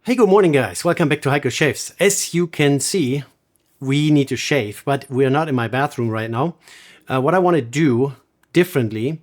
Hey, good morning, guys. Welcome back to Heiko Shaves. As you can see, we need to shave, but we're not in my bathroom right now. What I want to do differently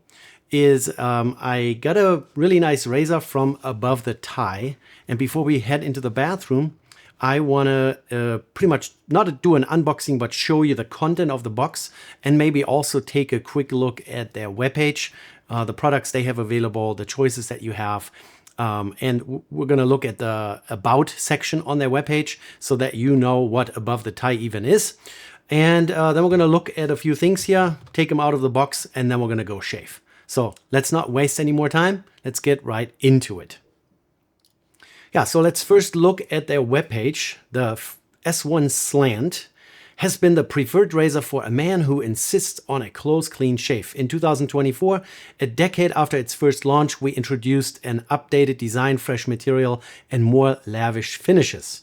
is I got a really nice razor from above the tie. And before we head into the bathroom, I want to pretty much not do an unboxing, but show you the content of the box and maybe also take a quick look at their webpage, the products they have available, the choices that you have. And we're going to look at the About section on their webpage so that you know what Above the Tie even is. And then we're going to look at a few things here, take them out of the box, and then we're going to go shave. So let's not waste any more time. Let's get right into it. Yeah, so let's first look at their webpage. The S1 Slant has been the preferred razor for a man who insists on a close, clean shave. In 2024, a decade after its first launch, we introduced an updated design, fresh material, and more lavish finishes.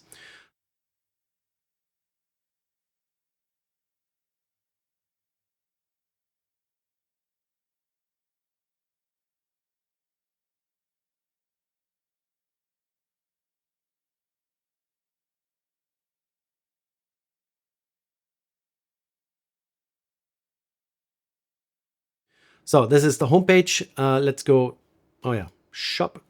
So this is the homepage. Let's go, oh yeah, shop.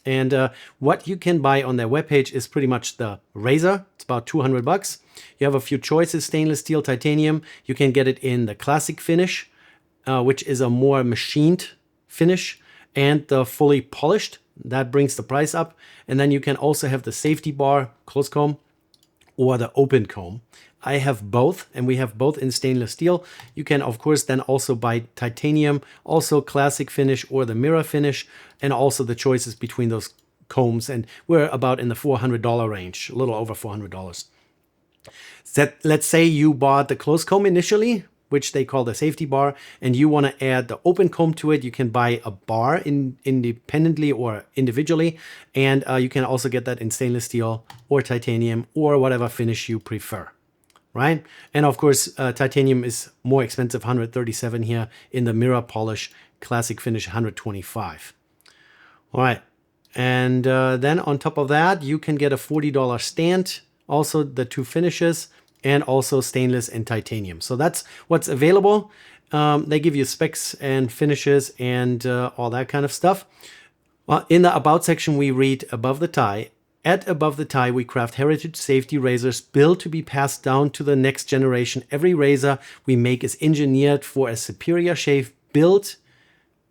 And what you can buy on their webpage is pretty much the razor. It's about 200 bucks. You have a few choices: stainless steel, titanium. You can get it in the classic finish, which is a more machined finish, and the fully polished. That brings the price up. And then you can also have the safety bar, close comb, or the open comb. I have both, and we have both in stainless steel. You can, of course, then also buy titanium, also classic finish or the mirror finish, and also the choices between those combs. And we're about in the $400 range, a little over $400. Let's say you bought the close comb initially, which they call the safety bar, and you want to add the open comb to it. You can buy a bar independently or individually, and you can also get that in stainless steel or titanium or whatever finish you prefer, right? And of course, titanium is more expensive, $137 here. In the mirror polish classic finish, $125. All right, and then on top of that, you can get a $40 stand, also the two finishes, and also stainless and titanium. So that's what's available. They give you specs and finishes and all that kind of stuff. In the About section, we read Above the Tie. At Above the Tie, we craft heritage safety razors built to be passed down to the next generation. Every razor we make is engineered for a superior shave, built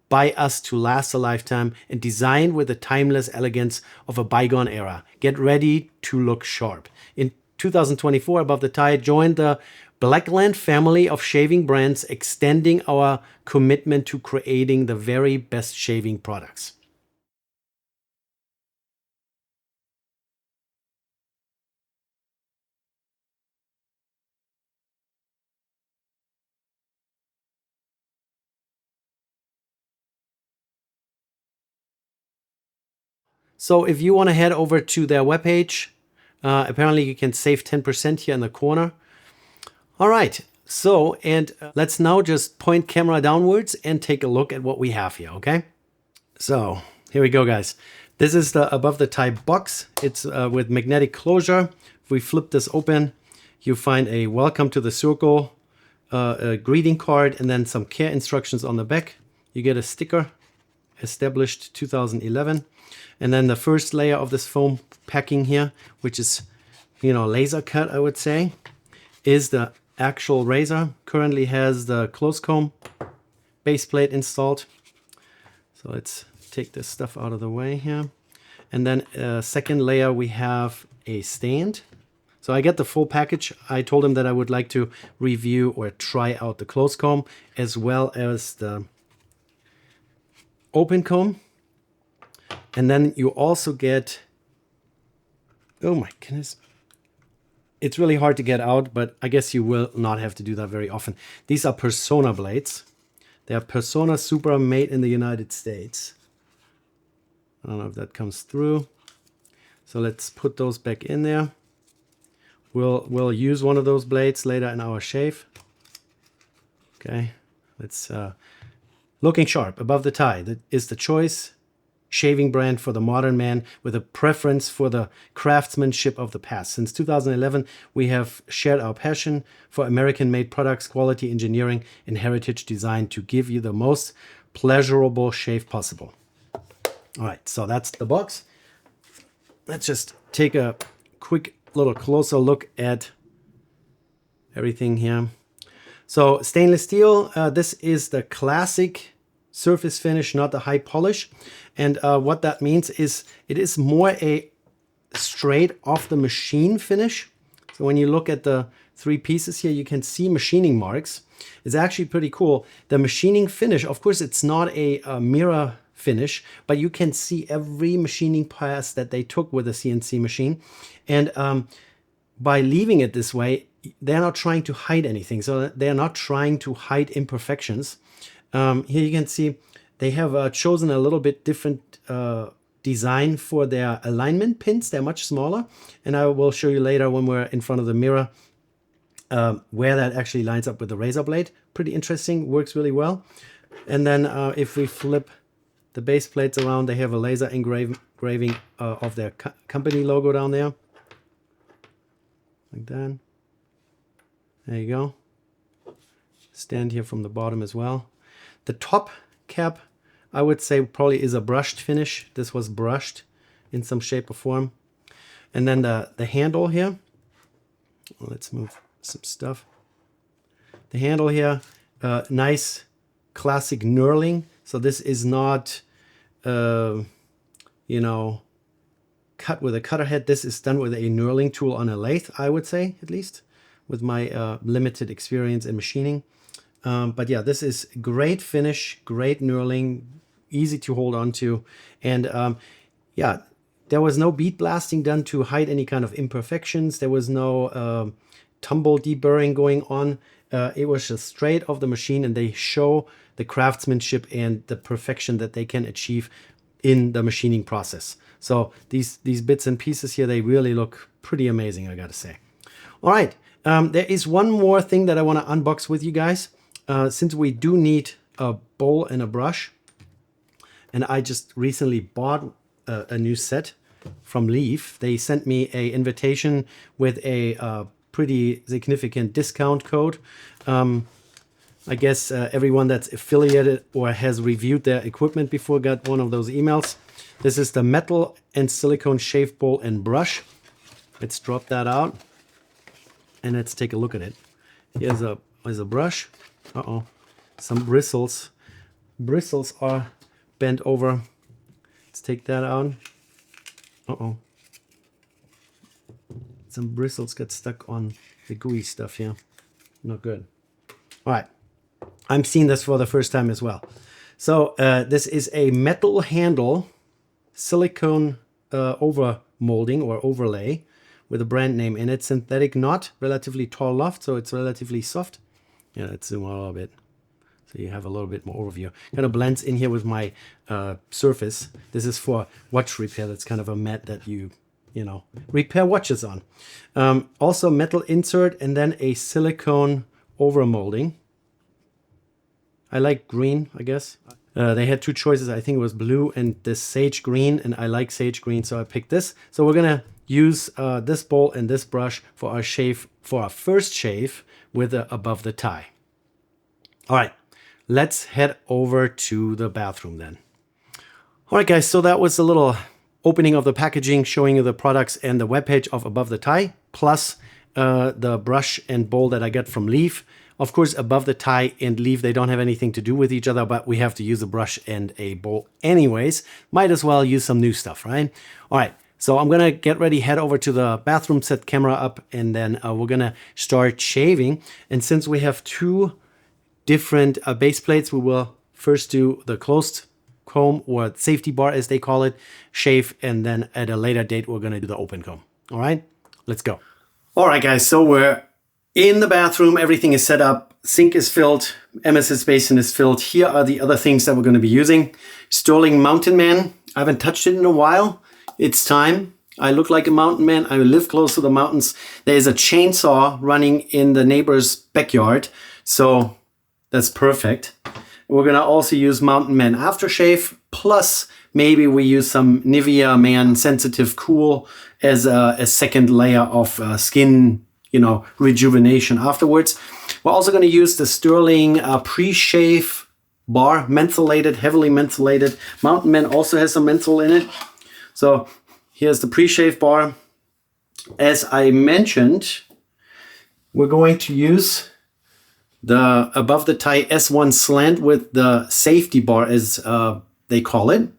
by us to last a lifetime, and designed with the timeless elegance of a bygone era. Get ready to look sharp. In 2024, Above the Tie joined the Blackland family of shaving brands, extending our commitment to creating the very best shaving products. So if you want to head over to their webpage, apparently you can save 10% here in the corner. All right, so, and let's now just point camera downwards and take a look at what we have here, okay? So here we go, guys. This is the Above the Tie box. It's with magnetic closure. If we flip this open, you find a welcome to the circle, a greeting card, and then some care instructions on the back. You get a sticker, established 2011. And then the first layer of this foam packing here, which is, laser cut, I would say, is the actual razor. Currently has the close comb base plate installed. So let's take this stuff out of the way here. And then second layer, we have a stand. So I get the full package. I told him that I would like to review or try out the close comb as well as the open comb. And then you also get, oh my goodness, it's really hard to get out, but I guess you will not have to do that very often. These are Persona blades. They are Persona Supra, made in the United States. I don't know if that comes through. So let's put those back in there. We'll use one of those blades later in our shave. Okay, let's looking sharp. Above the Tie, that is the choice. shaving brand for the modern man with a preference for the craftsmanship of the past. Since 2011, we have shared our passion for American-made products, quality engineering, and heritage design to give you the most pleasurable shave possible. All right, so that's the box. Let's just take a quick little closer look at everything here. So stainless steel, this is the classic surface finish, not the high polish. And what that means is it is more a straight off the machine finish. So when you look at the three pieces here, you can see machining marks. It's actually pretty cool. The machining finish, of course, it's not a mirror finish, but you can see every machining pass that they took with a CNC machine. And by leaving it this way, they're not trying to hide anything. So they're not trying to hide imperfections. Here you can see they have chosen a little bit different design for their alignment pins. They're much smaller. And I will show you later when we're in front of the mirror where that actually lines up with the razor blade. Pretty interesting, works really well. And then if we flip the base plates around, they have a laser engraving of their company logo down there. Like that. There you go. Stand here from the bottom as well. The top cap, I would say, probably is a brushed finish. This was brushed in some shape or form. And then the handle here. Well, let's move some stuff. The handle here, nice classic knurling. So this is not, you know, cut with a cutter head. This is done with a knurling tool on a lathe, I would say, at least, with my limited experience in machining. But yeah, this is great finish, great knurling, easy to hold on to. And yeah, there was no bead blasting done to hide any kind of imperfections. There was no tumble deburring going on. It was just straight off the machine, and they show the craftsmanship and the perfection that they can achieve in the machining process. So these bits and pieces here, they really look pretty amazing, I gotta say. All right, there is one more thing that I want to unbox with you guys. Since we do need a bowl and a brush, and I just recently bought a new set from Leaf. They sent me an invitation with a pretty significant discount code. I guess everyone that's affiliated or has reviewed their equipment before got one of those emails. This is the metal and silicone shave bowl and brush. Let's drop that out and let's take a look at it. Here's a brush. Uh-oh, some bristles. Bristles are bent over. Let's take that out. Uh-oh. Some bristles got stuck on the gooey stuff here. Not good. All right. I'm seeing this for the first time as well. So this is a metal handle silicone over molding or overlay with a brand name in it. Synthetic knot, relatively tall loft, so it's relatively soft. Yeah, let's zoom out a little bit so you have a little bit more overview. Kind of blends in here with my surface. This is for watch repair. That's kind of a mat that you know, repair watches on. Also metal insert and then a silicone over molding. I like green, I guess. They had two choices. I think it was blue and this sage green, and I like sage green, so I picked this. So we're gonna use this bowl and this brush for our shave, for our first shave with above the tie. All right, let's head over to the bathroom then. All right, guys, so that was a little opening of the packaging, showing you the products and the webpage of Above the Tie, plus the brush and bowl that I got from Leaf. Of course, Above the Tie and Leaf, they don't have anything to do with each other, but we have to use a brush and a bowl anyways. Might as well use some new stuff, right? All right, so I'm gonna get ready, head over to the bathroom, set camera up, and then we're gonna start shaving. And since we have two different base plates, we will first do the closed comb, or safety bar as they call it, shave, and then at a later date, we're gonna do the open comb. All right, let's go. All right, guys, so we're in the bathroom, everything is set up, sink is filled, MSS basin is filled. Here are the other things that we're going to be using. Sterling Mountain Man. I haven't touched it in a while. It's time. I look like a mountain man. I live close to the mountains. There is a chainsaw running in the neighbor's backyard, so that's perfect. We're gonna also use Mountain Man aftershave, plus maybe we use some Nivea Man Sensitive Cool as a second layer of skin, rejuvenation afterwards. We're also gonna use the Sterling pre-shave bar, mentholated, heavily mentholated. Mountain Man also has some menthol in it. So here's the pre-shave bar. As I mentioned, we're going to use the above the tie S1 Slant with the safety bar, as they call it.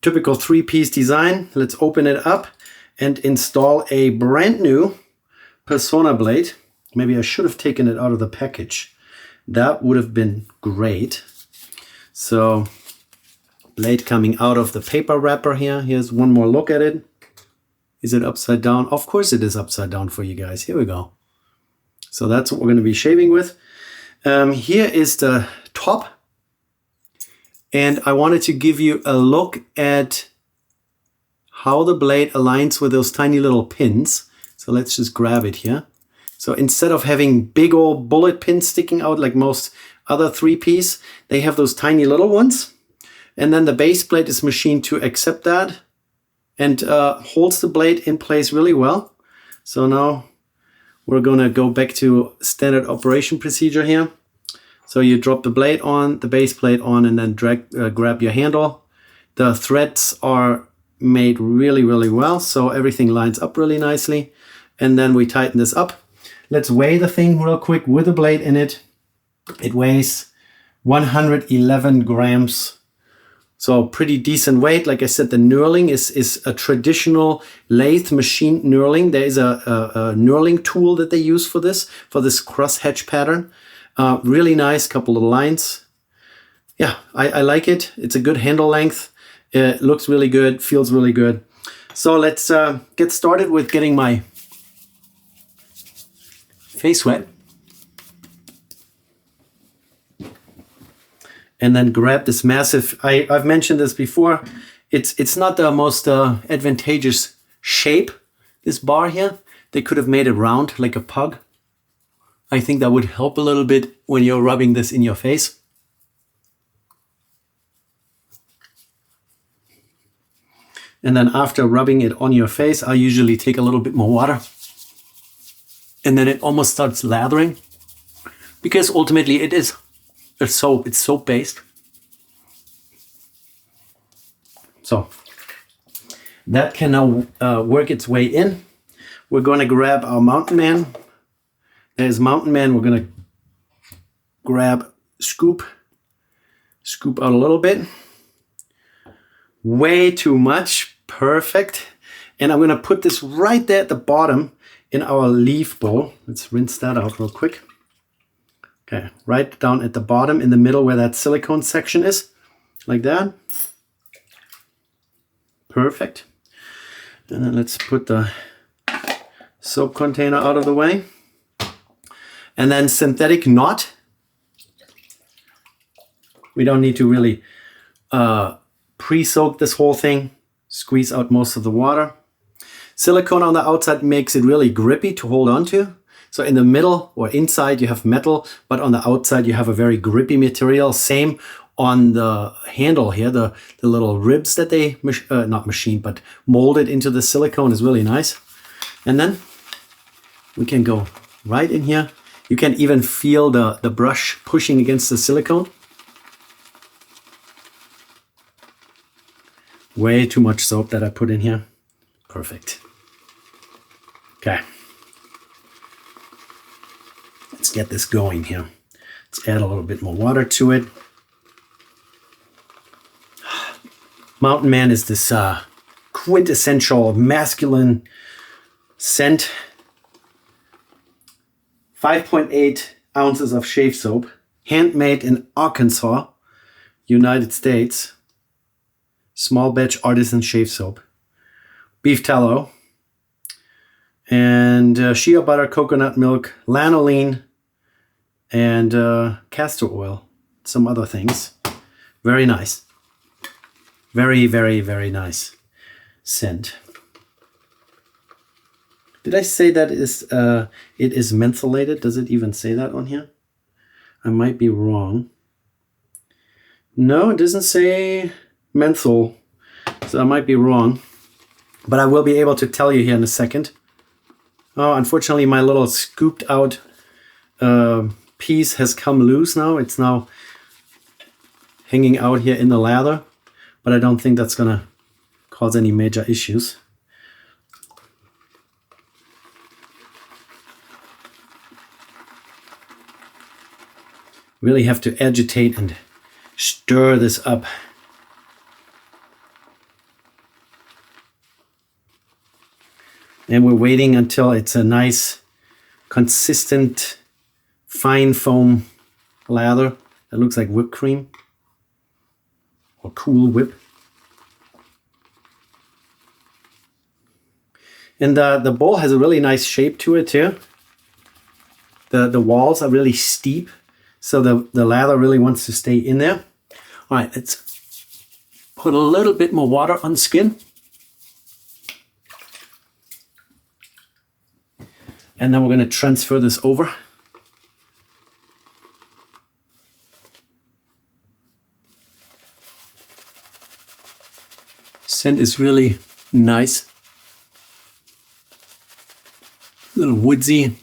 Typical 3-piece design. Let's open it up and install a brand new Persona blade. Maybe I should have taken it out of the package. That would have been great. So, blade coming out of the paper wrapper here. Here's one more look at it. Is it upside down? Of course it is upside down for you guys. Here we go. So that's what we're going to be shaving with. Here is the top. And I wanted to give you a look at how the blade aligns with those tiny little pins. So let's just grab it here. So instead of having big old bullet pins sticking out like most other 3-piece, they have those tiny little ones. And then the base plate is machined to accept that and holds the blade in place really well. So now we're gonna go back to standard operation procedure here. So you drop the blade on, the base plate on, and then grab your handle. The threads are made really, really well, so everything lines up really nicely. And then we tighten this up. Let's weigh the thing real quick with the blade in it. It weighs 111 grams. So pretty decent weight. Like I said, the knurling is a traditional lathe machine knurling. There is a knurling tool that they use for this cross hatch pattern. Really nice, couple of lines. Yeah, I like it. It's a good handle length. It looks really good, feels really good. So let's get started with getting my face wet. And then grab this massive, I've mentioned this before, it's not the most advantageous shape, this bar here. They could have made it round like a pug. I think that would help a little bit when you're rubbing this in your face. And then after rubbing it on your face, I usually take a little bit more water. And then it almost starts lathering. Because ultimately it is a soap, it's soap based. So that can now work its way in. We're going to grab our Mountain Man. There's Mountain Man. We're going to grab, scoop out a little bit. Way too much. Perfect. And I'm going to put this right there at the bottom in our leaf bowl. Let's rinse that out real quick. Okay, right down at the bottom in the middle where that silicone section is. Like that. Perfect. And then let's put the soap container out of the way. And then synthetic knot. We don't need to really pre-soak this whole thing. Squeeze out most of the water. Silicone on the outside makes it really grippy to hold on to. So in the middle or inside you have metal, but on the outside you have a very grippy material. Same on the handle here, the little ribs that they, not machined, but molded into the silicone is really nice. And then we can go right in here. You can even feel the brush pushing against the silicone. Way too much soap that I put in here. Perfect. Okay. Let's get this going here. Let's add a little bit more water to it. Mountain Man is this quintessential masculine scent. 5.8 ounces of shave soap, handmade in Arkansas, United States. Small batch artisan shave soap. Beef tallow. And shea butter, coconut milk, lanolin, and castor oil. Some other things. Very nice. Very, very, very nice scent. Did I say that it is mentholated? Does it even say that on here? I might be wrong. No, it doesn't say menthol, so I might be wrong. But I will be able to tell you here in a second. Oh, unfortunately, my little scooped out piece has come loose now. It's now hanging out here in the lather, but I don't think that's gonna cause any major issues. Really have to agitate and stir this up. And we're waiting until it's a nice, consistent, fine foam lather that looks like whipped cream or Cool Whip. And the bowl has a really nice shape to it too. The walls are really steep, so the lather really wants to stay in there. All right, let's put a little bit more water on the skin. And then we're going to transfer this over. Scent is really nice. A little woodsy,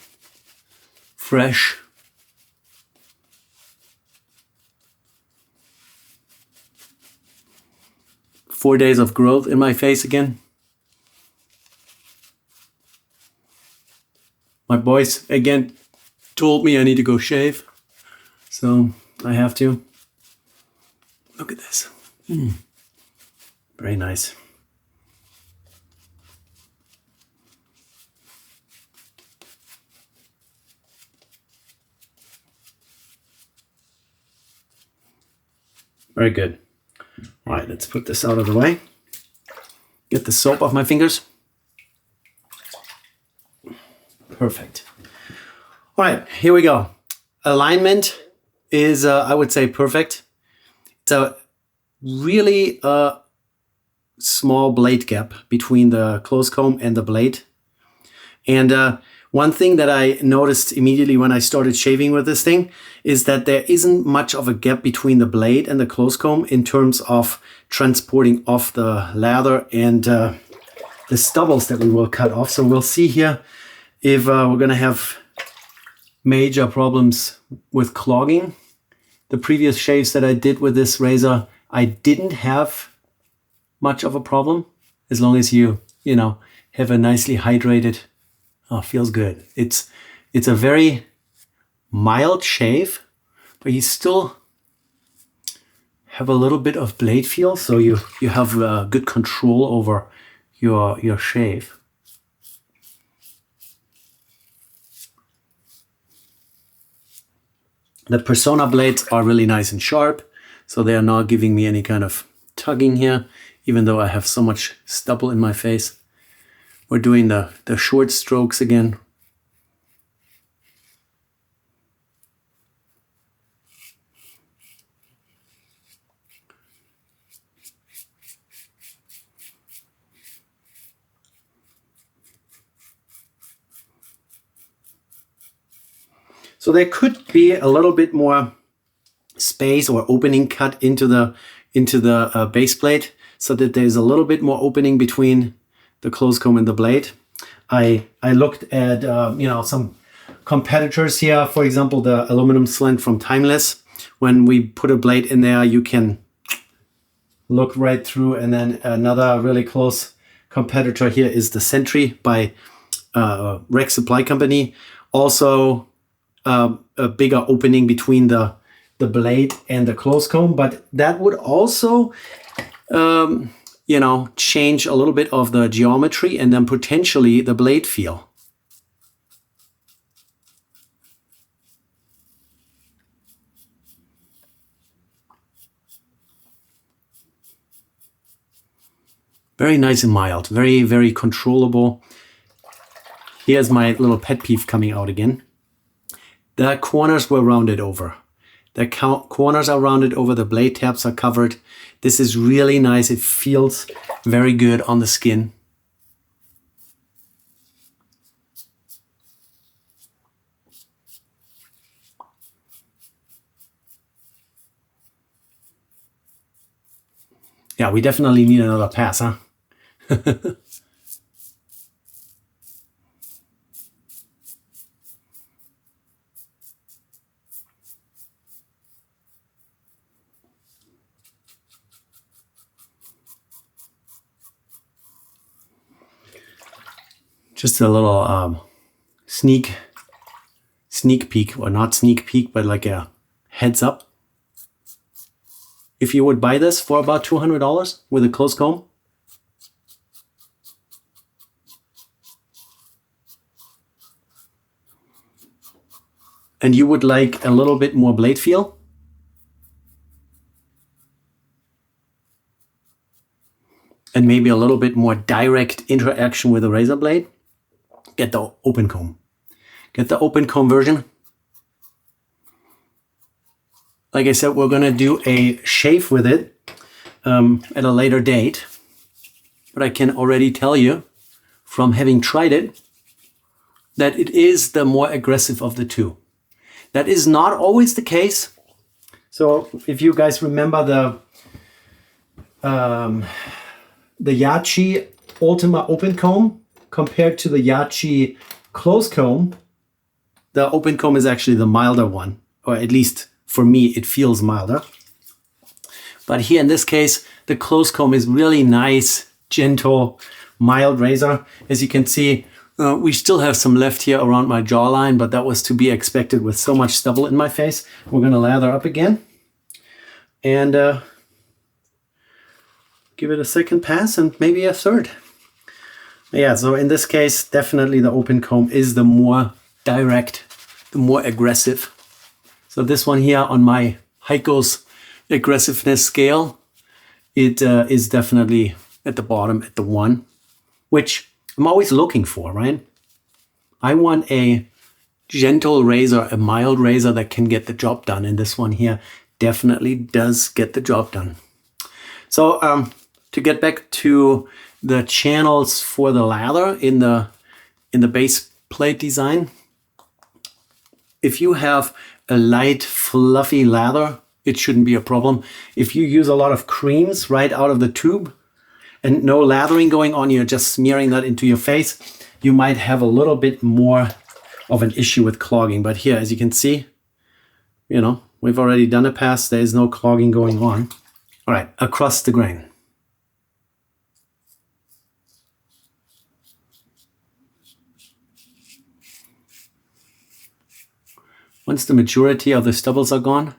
fresh. Four days of growth in my face again. My boys again told me I need to go shave, so I have to. Look at this. Very nice. Very good. All right, let's put this out of the way. Get the soap off my fingers. Perfect. All right, here we go. Alignment is, I would say, perfect. It's a really small blade gap between the close comb and the blade. And one thing that I noticed immediately when I started shaving with this thing is that there isn't much of a gap between the blade and the close comb in terms of transporting off the lather and the stubbles that we will cut off. So we'll see here if we're going to have major problems with clogging. The previous shaves that I did with this razor, I didn't have much of a problem as long as you know, have a nicely hydrated. Oh, feels good. It's a very mild shave, but you still have a little bit of blade feel, so you have good control over your shave. The Persona blades are really nice and sharp, so they are not giving me any kind of tugging here, even though I have so much stubble in my face. We're doing the short strokes again. So there could be a little bit more space or opening cut into the base plate, so that there's a little bit more opening between the close comb and the blade. I looked at some competitors here. For example, the aluminum Slant from Timeless. When we put a blade in there, you can look right through. And then another really close competitor here is the Sentry by Rex Supply Company. Also a bigger opening between the blade and the close comb, but that would also change a little bit of the geometry and then potentially the blade feel. Very nice and mild, very, very controllable. Here's my little pet peeve coming out again. The corners were rounded over. The corners are rounded over, the blade tabs are covered. This is really nice. It feels very good on the skin. Yeah, we definitely need another pass, huh? Just a little sneak peek, or not sneak peek, but like a heads up. If you would buy this for about $200 with a close comb, and you would like a little bit more blade feel, and maybe a little bit more direct interaction with the razor blade, get the open comb. Get the open comb version. Like I said, we're gonna do a shave with it at a later date. But I can already tell you from having tried it that it is the more aggressive of the two. That is not always the case. So if you guys remember the Yachi Ultima open comb compared to the Yachi close comb, the open comb is actually the milder one, or at least for me, it feels milder. But here in this case, the close comb is really nice, gentle, mild razor. As you can see, we still have some left here around my jawline, but that was to be expected with so much stubble in my face. We're gonna lather up again and give it a second pass and maybe a third. Yeah, so in this case, definitely the open comb is the more direct, the more aggressive. So this one here on my Heiko's aggressiveness scale, it is definitely at the bottom, at the 1, which I'm always looking for, right? I want a gentle razor, a mild razor that can get the job done. And this one here definitely does get the job done. So to get back to the channels for the lather in the base plate design, if you have a light, fluffy lather, it shouldn't be a problem. If you use a lot of creams right out of the tube and no lathering going on, you're just smearing that into your face, you might have a little bit more of an issue with clogging. But here, as you can see, you know, we've already done a pass. There is no clogging going on. All right, across the grain. Once the majority of the stubbles are gone,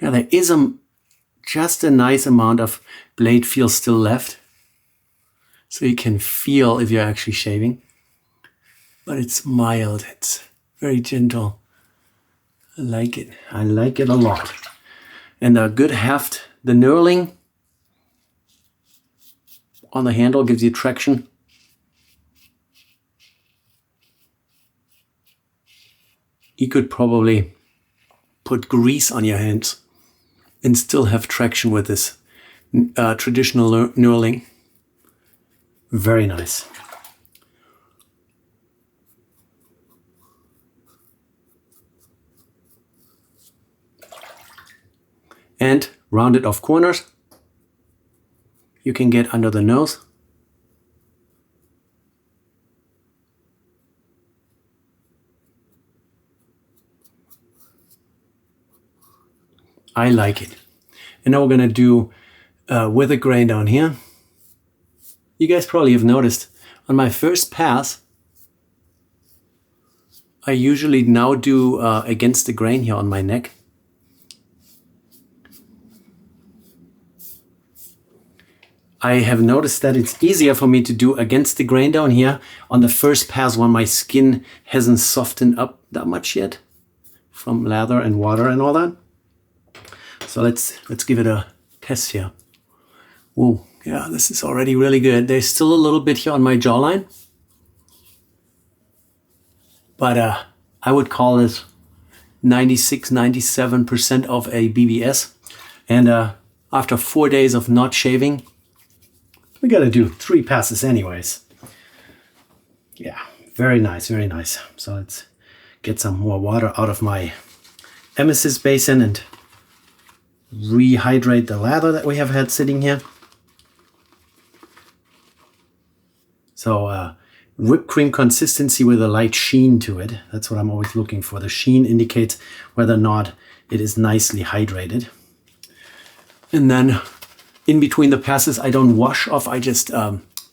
yeah, there is just a nice amount of blade feel still left. So you can feel if you're actually shaving. But it's mild, it's very gentle. I like it. I like it a lot. And a good heft, the knurling on the handle gives you traction. You could probably put grease on your hands and still have traction with this traditional knurling. Very nice. And rounded off corners. You can get under the nose. I like it. And now we're gonna do with a grain down here. You guys probably have noticed on my first pass, I usually now do against the grain here on my neck. I have noticed that it's easier for me to do against the grain down here on the first pass when my skin hasn't softened up that much yet from lather and water and all that. So let's give it a test here. Whoa, yeah, this is already really good. There's still a little bit here on my jawline, but I would call it 96, 97% of a BBS. And after 4 days of not shaving, we gotta do 3 passes anyways. Yeah, very nice, very nice. So let's get some more water out of my emesis basin and rehydrate the lather that we have had sitting here. So whipped cream consistency with a light sheen to it. That's what I'm always looking for. The sheen indicates whether or not it is nicely hydrated. And then in between the passes, I don't wash off. I just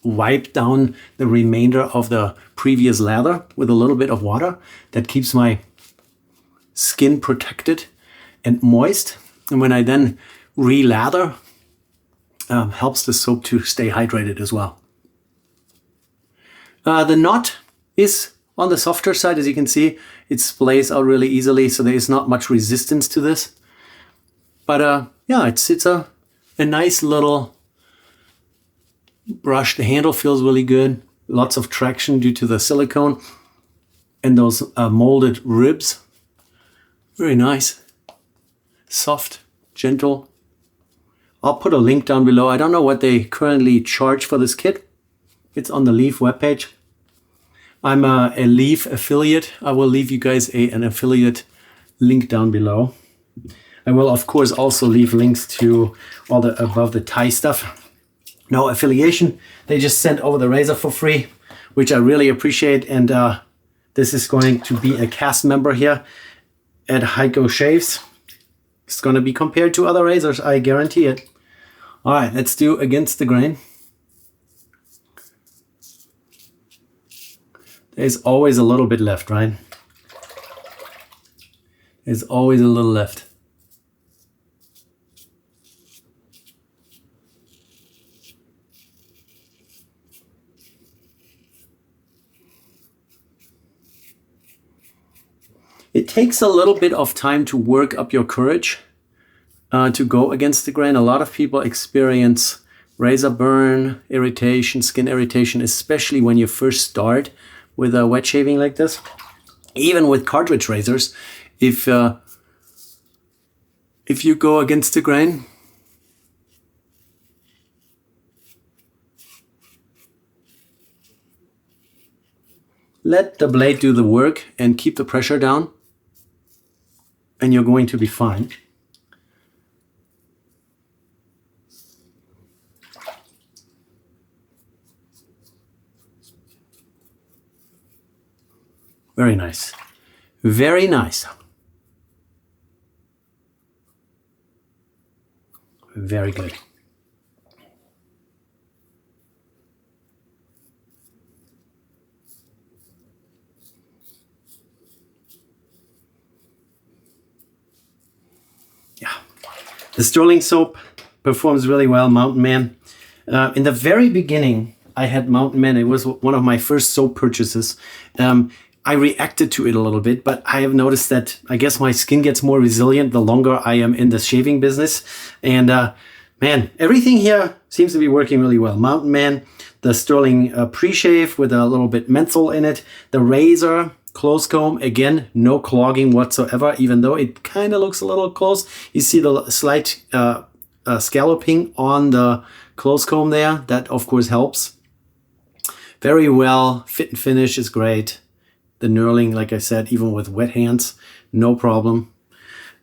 wipe down the remainder of the previous lather with a little bit of water. That keeps my skin protected and moist. And when I then re-lather, helps the soap to stay hydrated as well. The knot is on the softer side, as you can see. It splays out really easily, so there is not much resistance to this. But yeah, it's a nice little brush. The handle feels really good. Lots of traction due to the silicone and those molded ribs. Very nice. Soft, gentle. I'll put a link down below. I don't know what they currently charge for this kit. It's on the Leaf webpage. I'm a Leaf affiliate. I will leave you guys an affiliate link down below. I will, of course, also leave links to all the above the tie stuff. No affiliation. They just sent over the razor for free, which I really appreciate. And this is going to be a cast member here at Heiko Shaves. It's going to be compared to other razors, I guarantee it. All right, let's do against the grain. There's always a little bit left, right? There's always a little left. It takes a little bit of time to work up your courage to go against the grain. A lot of people experience razor burn, irritation, skin irritation, especially when you first start with wet shaving like this. Even with cartridge razors, if you go against the grain, let the blade do the work and keep the pressure down, and you're going to be fine. Very nice. Very nice. Very good. Yeah. The Sterling soap performs really well, Mountain Man. In the very beginning, I had Mountain Man. It was one of my first soap purchases. I reacted to it a little bit, but I have noticed that I guess my skin gets more resilient the longer I am in the shaving business. And man, everything here seems to be working really well. Mountain Man, the Sterling pre-shave with a little bit menthol in it, the razor, close comb, again, no clogging whatsoever, even though it kind of looks a little close. You see the slight scalloping on the close comb there. That, of course, helps. Very well. Fit and finish is great. The knurling, like I said, even with wet hands, no problem.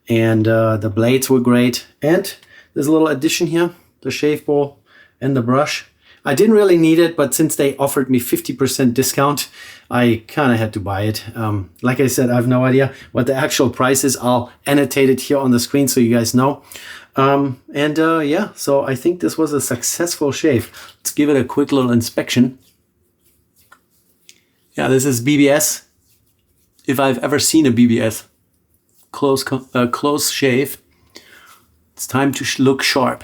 And the blades were great. And there's a little addition here, the shave bowl and the brush. I didn't really need it, but since they offered me 50% discount, I kind of had to buy it. Like I said, I have no idea what the actual price is. I'll annotate it here on the screen so you guys know. Yeah, so I think this was a successful shave. Let's give it a quick little inspection. Yeah, this is BBS. If I've ever seen a BBS close shave, it's time to look sharp.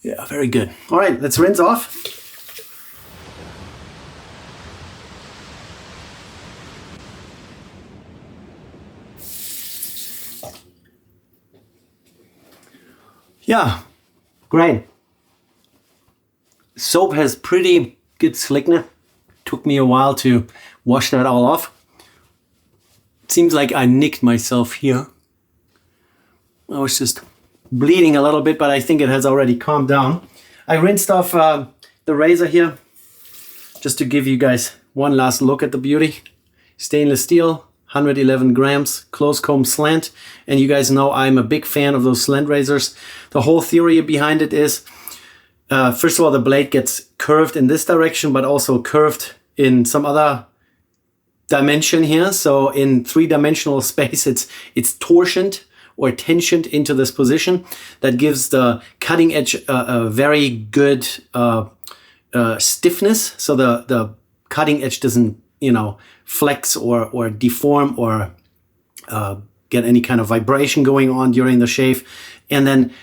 Yeah, very good. All right, let's rinse off. Yeah, great. Soap has pretty good slickness. Took me a while to wash that all off. It seems like I nicked myself here. I was just bleeding a little bit, but I think it has already calmed down. I rinsed off the razor here just to give you guys one last look at the beauty. Stainless steel, 111 grams, close comb slant. And you guys know I'm a big fan of those slant razors. The whole theory behind it is, first of all, the blade gets curved in this direction, but also curved in some other dimension here. So in three-dimensional space, it's torsioned or tensioned into this position that gives the cutting edge a very good stiffness. So the cutting edge doesn't, flex or deform or get any kind of vibration going on during the shave. And then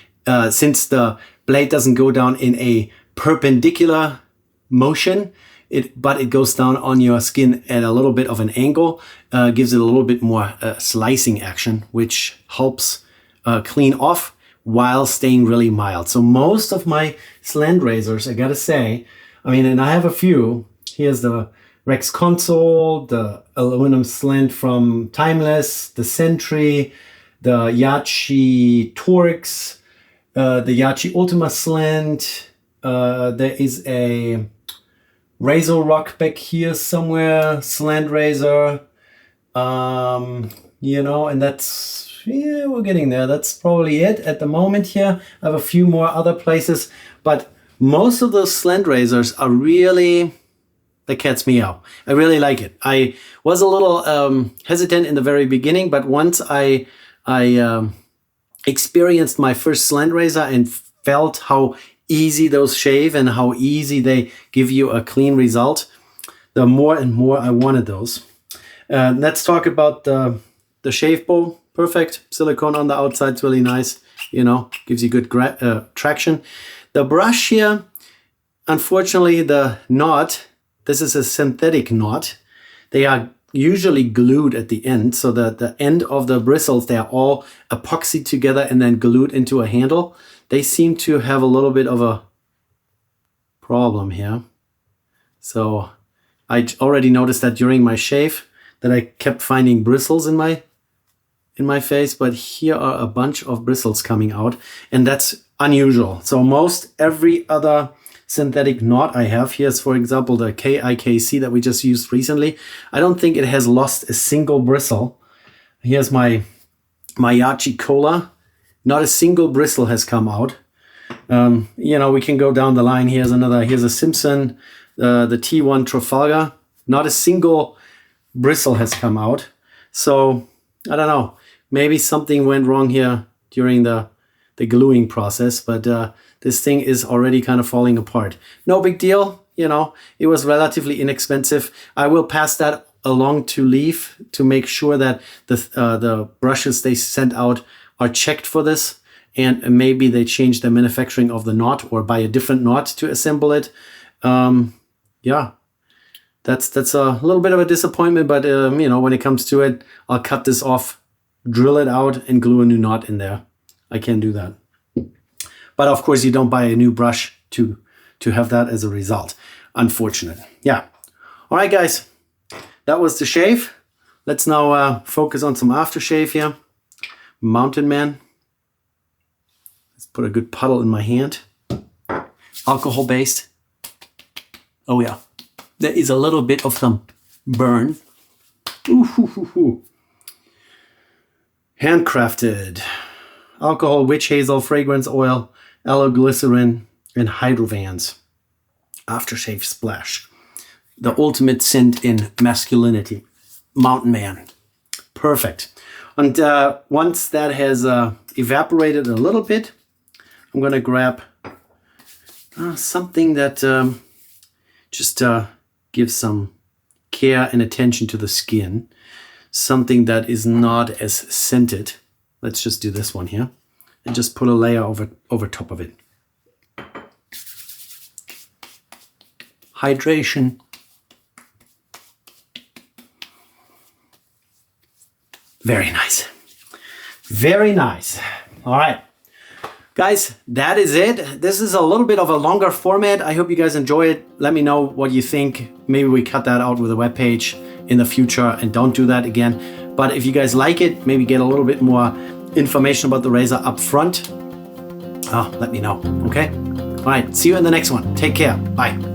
since the blade doesn't go down in a perpendicular motion, but it goes down on your skin at a little bit of an angle, gives it a little bit more slicing action, which helps clean off while staying really mild. So most of my slant razors, I gotta say, and I have a few. Here's the Rex Console, the aluminum slant from Timeless, the Sentry, the Yachi Torx, the Yachi Ultima slant. There is a Razor Rock back here somewhere, slant razor, and that's, we're getting there. That's probably it at the moment here. I have a few more other places, but most of those slant razors are really the cat's meow. I really like it. I was a little hesitant in the very beginning, but once I experienced my first slant razor and felt how easy those shave and how easy they give you a clean result, the more and more I wanted those. Let's talk about the shave bowl. Perfect. Silicone on the outside is really nice. Gives you good traction. The brush here, unfortunately, the knot, this is a synthetic knot. They are usually glued at the end. So the end of the bristles, they are all epoxied together and then glued into a handle. They seem to have a little bit of a problem here. So I already noticed that during my shave that I kept finding bristles in my face, but here are a bunch of bristles coming out, and that's unusual. So most every other synthetic knot I have, here's for example the KIKC that we just used recently, I don't think it has lost a single bristle. Here's my Yachi Cola. Not a single bristle has come out. We can go down the line. Here's a Simpson, the T1 Trafalgar. Not a single bristle has come out. So I don't know. Maybe something went wrong here during the gluing process, but this thing is already kind of falling apart. No big deal. It was relatively inexpensive. I will pass that along to Leaf to make sure that the brushes they sent out are checked for this, and maybe they change the manufacturing of the knot or buy a different knot to assemble it. That's a little bit of a disappointment, but when it comes to it, I'll cut this off, drill it out, and glue a new knot in there. I can do that. But of course, you don't buy a new brush to have that as a result. Unfortunate. Yeah. All right, guys. That was the shave. Let's now focus on some aftershave here. Mountain Man. Let's put a good puddle in my hand. Alcohol based. Oh yeah. There is a little bit of some burn. Handcrafted. Alcohol, witch hazel, fragrance oil, aloe glycerin, and hydrovans. Aftershave splash. The ultimate scent in masculinity. Mountain Man. Perfect. And once that has evaporated a little bit, I'm going to grab something that just gives some care and attention to the skin. Something that is not as scented. Let's just do this one here. And just put a layer over top of it. Hydration. Very nice. Very nice. All right. Guys, that is it. This is a little bit of a longer format. I hope you guys enjoy it. Let me know what you think. Maybe we cut that out with a web page in the future and don't do that again. But if you guys like it, maybe get a little bit more information about the razor up front. Let me know, okay? All right, see you in the next one. Take care. Bye.